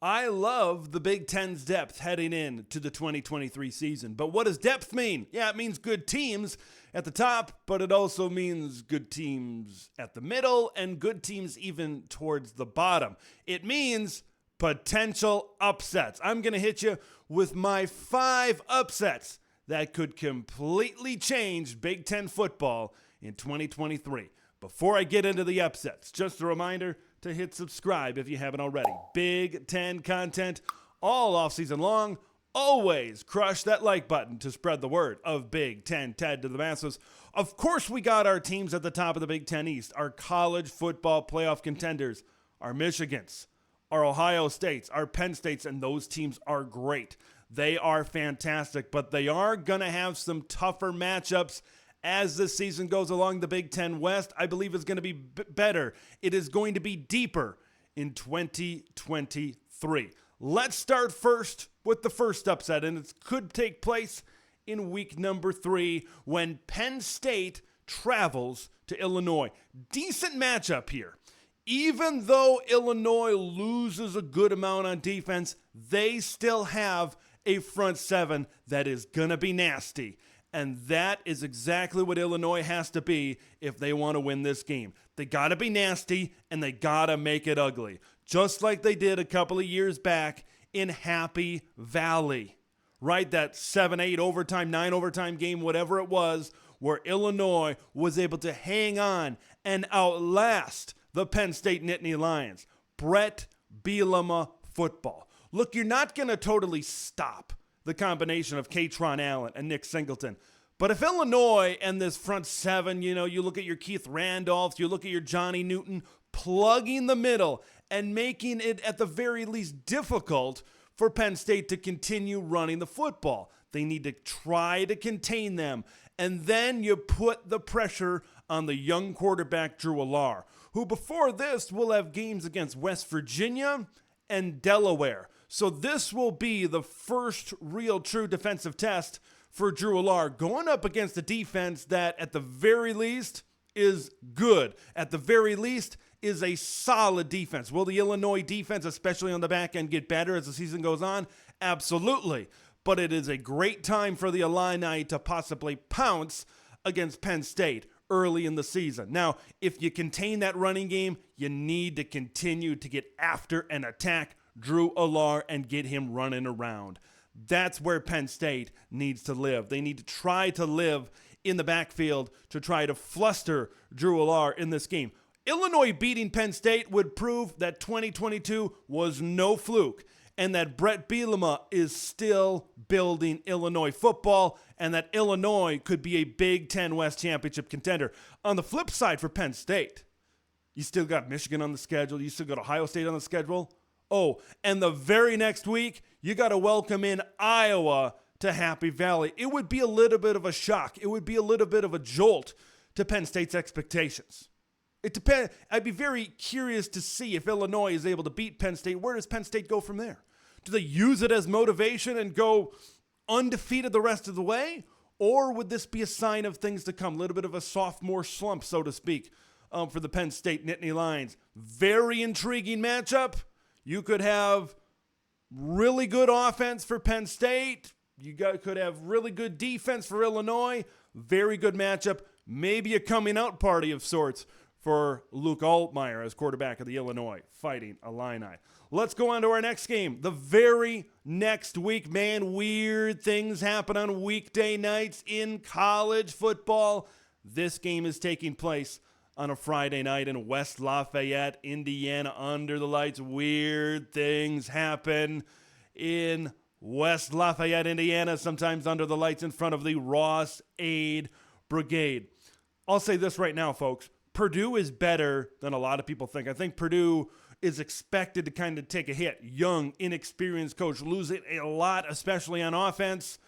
I love the Big Ten's depth heading into the 2023 season. But what does depth mean? Yeah, it means good teams at the top, but it also means good teams at the middle and good teams even towards the bottom. It means potential upsets. I'm going to hit you with my 5 upsets that could completely change Big Ten football in 2023. Before I get into the upsets, just a reminder to hit subscribe if you haven't already. Big Ten content all offseason long. Always crush that like button to spread the word of Big Ten TED to the masses. Of course, we got our teams at the top of the Big Ten East, our college football playoff contenders, our Michigans, our Ohio States, our Penn States, and those teams are great. They are fantastic, but they are going to have some tougher matchups as the season goes along. The Big Ten West, I believe, is going to be better. It is going to be deeper in 2023. Let's start first with the first upset, and it could take place in week number 3 when Penn State travels to Illinois. Decent matchup here. Even though Illinois loses a good amount on defense, they still have a front 7 that is going to be nasty. And that is exactly what Illinois has to be if they want to win this game. They got to be nasty, and they got to make it ugly. Just like they did a couple of years back in Happy Valley. Right? That 7-8 overtime, 9 overtime game, whatever it was, where Illinois was able to hang on and outlast the Penn State Nittany Lions. Brett Bielema football. Look, you're not going to totally stop the combination of Katron Allen and Nick Singleton. But if Illinois and this front 7, you look at your Keith Randolphs, you look at your Johnny Newton, plugging the middle and making it at the very least difficult for Penn State to continue running the football. They need to try to contain them. And then you put the pressure on the young quarterback, Drew Allar, who before this will have games against West Virginia and Delaware. So this will be the first real true defensive test for Drew Allar, going up against a defense that at the very least is good. At the very least is a solid defense. Will the Illinois defense, especially on the back end, get better as the season goes on? Absolutely. But it is a great time for the Illini to possibly pounce against Penn State early in the season. Now, if you contain that running game, you need to continue to get after and attack Drew Allar and get him running around. That's where Penn State needs to live. They need to try to live in the backfield to try to fluster Drew Allar in this game. Illinois beating Penn State would prove that 2022 was no fluke and that Brett Bielema is still building Illinois football and that Illinois could be a Big Ten West championship contender. On the flip side for Penn State, you still got Michigan on the schedule. You still got Ohio State on the schedule. Oh, and the very next week, you got to welcome in Iowa to Happy Valley. It would be a little bit of a shock. It would be a little bit of a jolt to Penn State's expectations. It depends. I'd be very curious to see if Illinois is able to beat Penn State. Where does Penn State go from there? Do they use it as motivation and go undefeated the rest of the way? Or would this be a sign of things to come? A little bit of a sophomore slump, so to speak, for the Penn State Nittany Lions. Very intriguing matchup. You could have really good offense for Penn State. Could have really good defense for Illinois. Very good matchup. Maybe a coming out party of sorts for Luke Altmaier as quarterback of the Illinois Fighting Illini. Let's go on to our next game. The very next week, man, weird things happen on weekday nights in college football. This game is taking place on a Friday night in West Lafayette, Indiana, under the lights. Weird things happen in West Lafayette, Indiana, sometimes under the lights in front of the Ross Aid Brigade. I'll say this right now, folks. Purdue is better than a lot of people think. I think Purdue is expected to kind of take a hit. Young, inexperienced coach, losing a lot, especially on offense.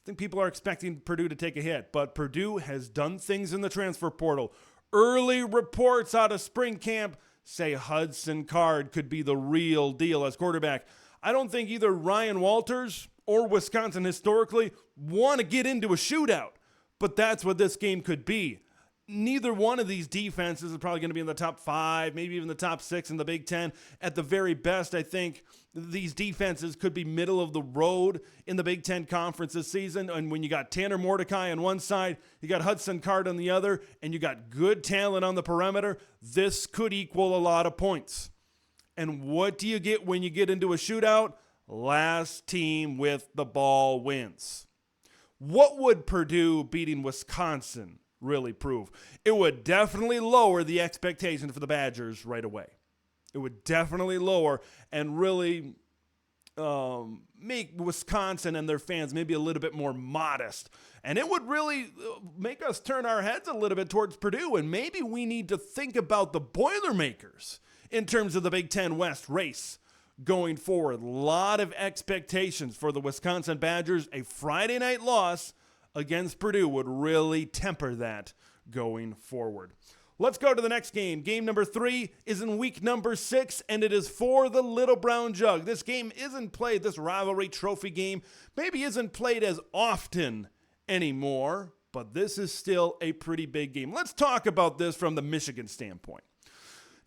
I think people are expecting Purdue to take a hit, but Purdue has done things in the transfer portal. Early reports out of spring camp say Hudson Card could be the real deal as quarterback. I don't think either Ryan Walters or Wisconsin historically want to get into a shootout, but that's what this game could be. neither one of these defenses is probably going to be in the top 5, maybe even the top 6 in the Big Ten. At the very best, I think these defenses could be middle of the road in the Big Ten Conference this season. And when you got Tanner Mordecai on one side, you got Hudson Card on the other, and you got good talent on the perimeter, this could equal a lot of points. And what do you get when you get into a shootout? Last team with the ball wins. What would Purdue beating Wisconsin really prove? It would definitely lower the expectation for the Badgers right away. It would definitely lower and really make Wisconsin and their fans maybe a little bit more modest. And it would really make us turn our heads a little bit towards Purdue. And maybe we need to think about the Boilermakers in terms of the Big Ten West race going forward. A lot of expectations for the Wisconsin Badgers. A Friday night loss against Purdue would really temper that going forward. Let's go to the next game. Game number 3 is in week number 6, and it is for the Little Brown Jug. This game isn't played, this rivalry trophy game maybe isn't played as often anymore, but this is still a pretty big game. Let's talk about this from the Michigan standpoint.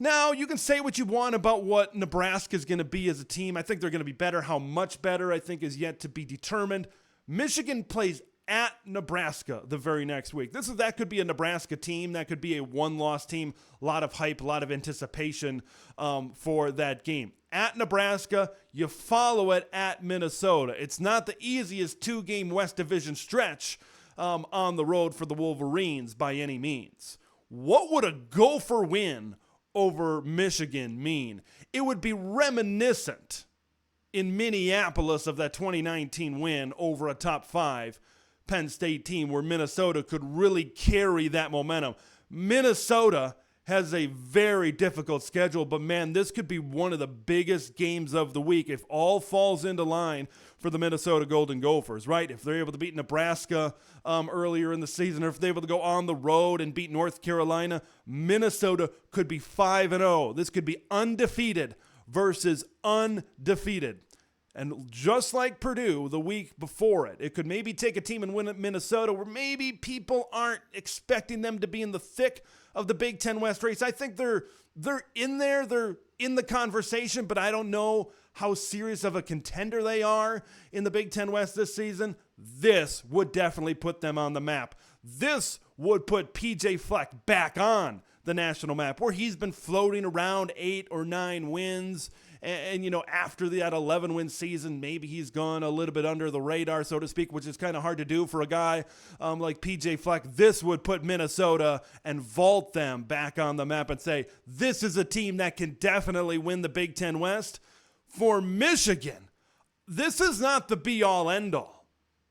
Now, you can say what you want about what Nebraska is going to be as a team. I think they're going to be better. How much better, I think, is yet to be determined. Michigan plays at Nebraska the very next week. That could be a Nebraska team. That could be a one-loss team. A lot of hype, a lot of anticipation for that game. At Nebraska, you follow it at Minnesota. It's not the easiest 2-game West Division stretch on the road for the Wolverines by any means. What would a Gopher win over Michigan mean? It would be reminiscent in Minneapolis of that 2019 win over a top 5 Penn State team where Minnesota could really carry that momentum. Minnesota has a very difficult schedule, but man, this could be one of the biggest games of the week if all falls into line for the Minnesota Golden Gophers, right? If they're able to beat Nebraska earlier in the season, or if they're able to go on the road and beat North Carolina, Minnesota could be 5-0. This could be undefeated versus undefeated. And just like Purdue the week before it, it could maybe take a team and win at Minnesota where maybe people aren't expecting them to be in the thick of the Big Ten West race. I think they're in there, they're in the conversation, but I don't know how serious of a contender they are in the Big Ten West this season. This would definitely put them on the map. This would put PJ Fleck back on the national map, where he's been floating around 8 or 9 wins. And you know, after that 11-win season, maybe he's gone a little bit under the radar, so to speak, which is kind of hard to do for a guy like PJ Fleck. This would put Minnesota and vault them back on the map and say, this is a team that can definitely win the Big Ten West. For Michigan, this is not the be-all, end-all.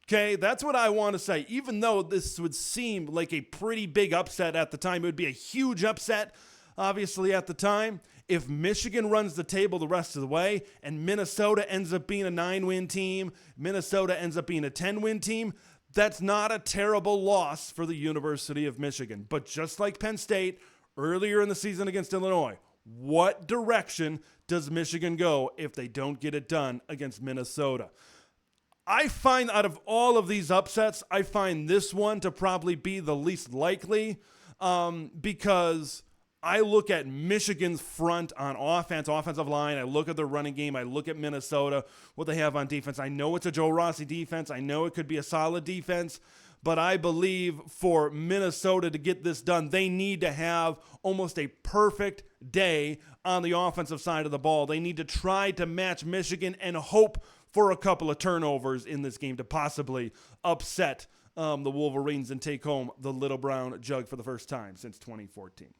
Okay, that's what I want to say. Even though this would seem like a pretty big upset at the time, it would be a huge upset, obviously, at the time. If Michigan runs the table the rest of the way and Minnesota ends up being a 9-win team, Minnesota ends up being a 10-win team, that's not a terrible loss for the University of Michigan. But just like Penn State earlier in the season against Illinois, what direction does Michigan go if they don't get it done against Minnesota? I find out of all of these upsets, I find this one to probably be the least likely because I look at Michigan's front on offense, offensive line. I look at their running game. I look at Minnesota, what they have on defense. I know it's a Joe Rossi defense. I know it could be a solid defense. But I believe for Minnesota to get this done, they need to have almost a perfect day on the offensive side of the ball. They need to try to match Michigan and hope for a couple of turnovers in this game to possibly upset the Wolverines and take home the Little Brown Jug for the first time since 2014.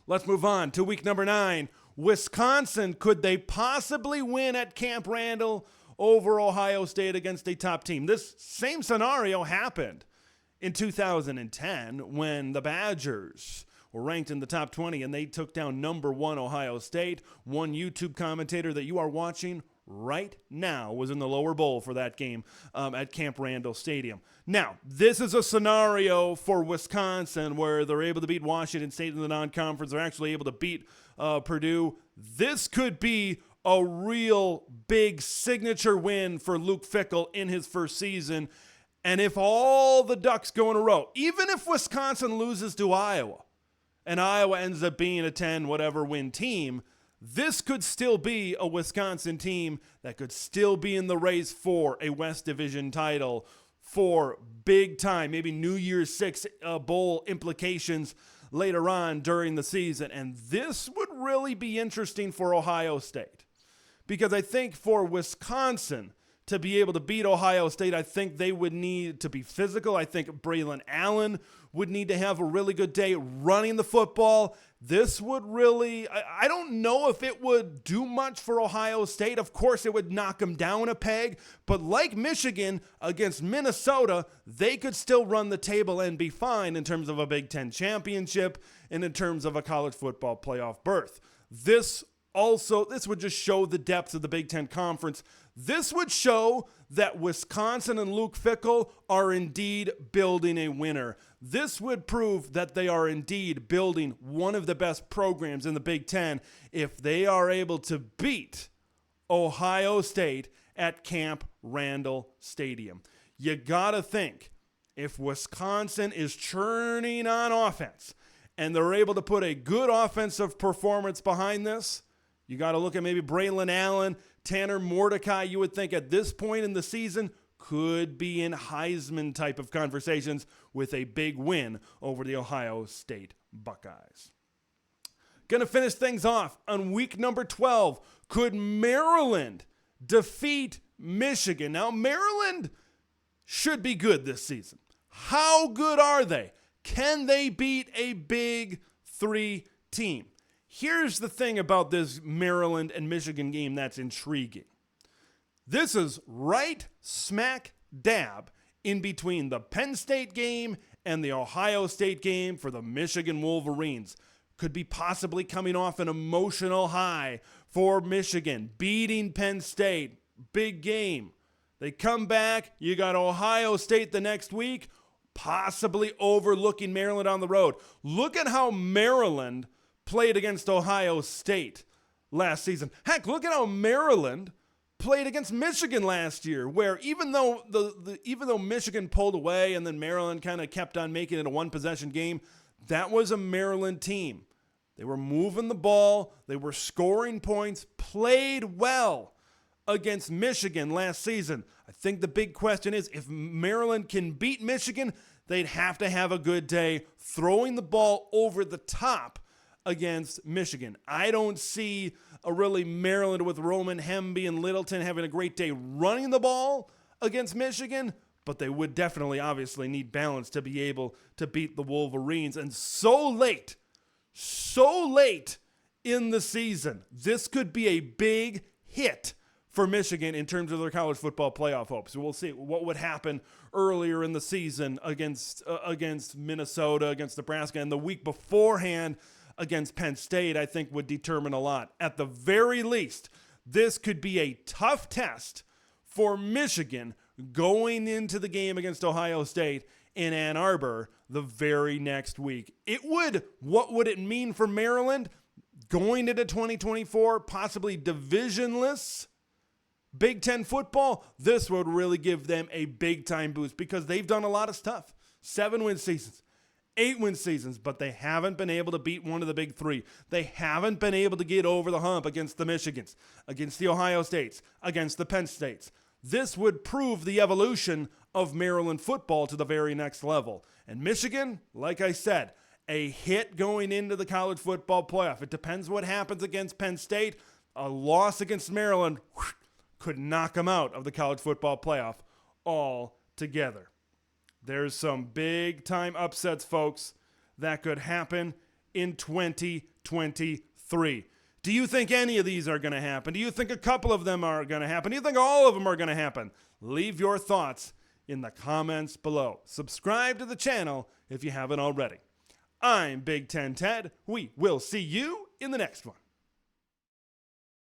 Let's move on to week number 9. Wisconsin, could they possibly win at Camp Randall over Ohio State against a top team? This same scenario happened in 2010 when the Badgers were ranked in the top 20 and they took down number 1 Ohio State. One YouTube commentator that you are watching right now was in the lower bowl for that game at Camp Randall Stadium. Now, this is a scenario for Wisconsin where they're able to beat Washington State in the non-conference. They're actually able to beat Purdue. This could be a real big signature win for Luke Fickell in his first season. And if all the Ducks go in a row, even if Wisconsin loses to Iowa, and Iowa ends up being a 10 whatever win team, this could still be a Wisconsin team that could still be in the race for a West Division title, for big time, maybe New Year's Six bowl implications later on during the season. And this would really be interesting for Ohio State, because I think for Wisconsin to be able to beat Ohio State, I think they would need to be physical. I think Braylon Allen would need to have a really good day running the football. This would really, I don't know if it would do much for Ohio State. Of course, it would knock them down a peg. But like Michigan against Minnesota, they could still run the table and be fine in terms of a Big Ten championship and in terms of a college football playoff berth. This would just show the depth of the Big Ten Conference. This would show that Wisconsin and Luke Fickell are indeed building a winner. This would prove that they are indeed building one of the best programs in the Big Ten if they are able to beat Ohio State at Camp Randall Stadium. You gotta think, if Wisconsin is churning on offense and they're able to put a good offensive performance behind this, you got to look at maybe Braylon Allen, Tanner Mordecai, you would think at this point in the season could be in Heisman type of conversations with a big win over the Ohio State Buckeyes. Going to finish things off on week number 12. Could Maryland defeat Michigan? Now, Maryland should be good this season. How good are they? Can they beat a Big Three team? Here's the thing about this Maryland and Michigan game that's intriguing. This is right smack dab in between the Penn State game and the Ohio State game for the Michigan Wolverines. Could be possibly coming off an emotional high for Michigan, beating Penn State. Big game. They come back. You got Ohio State the next week, possibly overlooking Maryland on the road. Look at how Maryland played against Ohio State last season. Heck, look at how Maryland played against Michigan last year, where even though Michigan pulled away and then Maryland kind of kept on making it a one-possession game, that was a Maryland team. They were moving the ball, they were scoring points, played well against Michigan last season. I think the big question is, if Maryland can beat Michigan, they'd have to have a good day throwing the ball over the top against Michigan. I don't see a really Maryland with Roman Hemby and Littleton having a great day running the ball against Michigan, but they would definitely obviously need balance to be able to beat the Wolverines. And so late in the season, this could be a big hit for Michigan in terms of their college football playoff hopes. We'll see what would happen earlier in the season against Minnesota, against Nebraska, and the week beforehand against Penn State, I think would determine a lot. At the very least, this could be a tough test for Michigan going into the game against Ohio State in Ann Arbor the very next week. What would it mean for Maryland going into 2024, possibly divisionless Big Ten football? This would really give them a big time boost because they've done a lot of stuff. 7-win seasons, 8-win seasons, but they haven't been able to beat one of the big three. They haven't been able to get over the hump against the Michigans, against the Ohio States, against the Penn States. This would prove the evolution of Maryland football to the very next level. And Michigan, like I said, a hit going into the college football playoff. It depends what happens against Penn State. A loss against Maryland could knock them out of the college football playoff altogether. There's some big-time upsets, folks, that could happen in 2023. Do you think any of these are going to happen? Do you think a couple of them are going to happen? Do you think all of them are going to happen? Leave your thoughts in the comments below. Subscribe to the channel if you haven't already. I'm Big Ten Ted. We will see you in the next one.